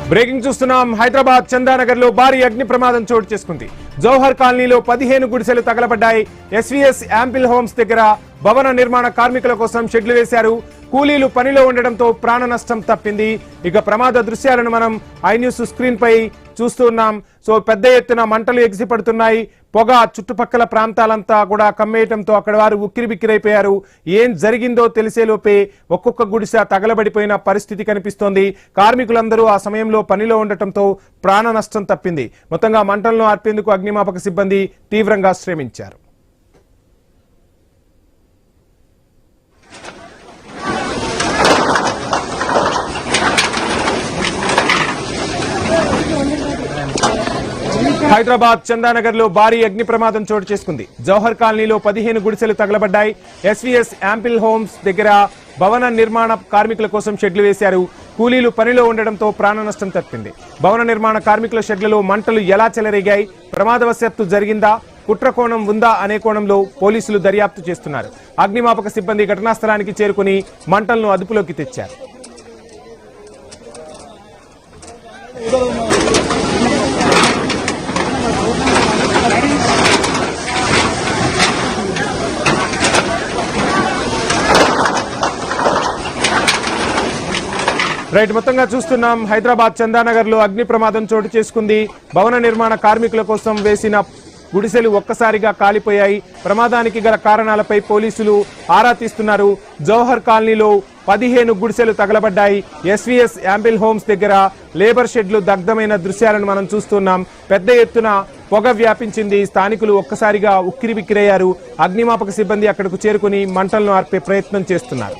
Breaking చూస్తున్నాం. హైదరాబాద్ చందానగర్ లో భారీ అగ్ని ప్రమాదం చోటు చేసుకుంది. జౌహర్ కాలనీలో 15 గుడిసెలు తగలబడ్డాయి. ఎస్వీఎస్ యాంపిల్ హోమ్స్ దగ్గర భవన నిర్మాణ కార్మికుల కోసం షెడ్లు వేశారు. కూలీలు పనిలో ఉండడంతో ప్రాణ నష్టం తప్పింది. ఇక ప్రమాద దృశ్యాలను మనం ఐ న్యూస్ స్క్రీన్ పై చూస్తున్నాం. సో పెద్ద ఎత్తున మంటలు ఎగిసిపడుతున్నాయి. పొగ చుట్టుపక్కల ప్రాంతాలంతా కూడా కమ్మేయటంతో అక్కడ వారు ఉక్కిరిబిక్కిరైపోయారు. ఏం జరిగిందో తెలిసేలోపే ఒక్కొక్క గుడిసె తగలబడిపోయిన పరిస్థితి కనిపిస్తోంది. కార్మికులందరూ ఆ సమయంలో పనిలో ఉండటంతో ప్రాణ నష్టం తప్పింది. మొత్తంగా మంటలను ఆర్పేందుకు అగ్నిమాపక సిబ్బంది తీవ్రంగా శ్రమించారు. హైదరాబాద్ చందానగర్ లో భారీ అగ్ని ప్రమాదం చోటు చేసుకుంది. జౌహర్ కాలనీలో 15 గుడిసెలు తగలబడ్డాయి. ఎస్వీఎస్ యాంపిల్ హోమ్స్ దగ్గర భవన నిర్మాణ కార్మికుల కోసం షెడ్లు వేశారు. కూలీలు పనిలో ఉండడంతో ప్రాణ నష్టం తప్పింది. భవన నిర్మాణ కార్మికుల షెడ్లలో మంటలు ఎలా చెలరేగాయి, ప్రమాదవశాత్తు జరిగిందా, కుట్ర కోణం ఉందా అనే కోణంలో పోలీసులు దర్యాప్తు చేస్తున్నారు. అగ్నిమాపక సిబ్బంది ఘటనా స్థలానికి చేరుకుని మంటలను అదుపులోకి తెచ్చారు. రైట్, మొత్తంగా చూస్తున్నాం. హైదరాబాద్ చందానగర్ లో అగ్ని ప్రమాదం చోటు చేసుకుంది. భవన నిర్మాణ కార్మికుల కోసం వేసిన గుడిసెలు ఒక్కసారిగా కాలిపోయాయి. ప్రమాదానికి గల కారణాలపై పోలీసులు ఆరా తీస్తున్నారు. జౌహర్ కాలనీలో 15 గుడిసెలు తగలబడ్డాయి. ఎస్వీఎస్ యాంపిల్ హోమ్స్ దగ్గర లేబర్ షెడ్లు దగ్ధమైన దృశ్యాలను మనం చూస్తున్నాం. పెద్ద ఎత్తున పొగ వ్యాపించింది. స్థానికులు ఒక్కసారిగా ఉక్కిరిబిక్కిరయ్యారు. అగ్నిమాపక సిబ్బంది అక్కడకు చేరుకుని మంటలను ఆర్పే ప్రయత్నం చేస్తున్నారు.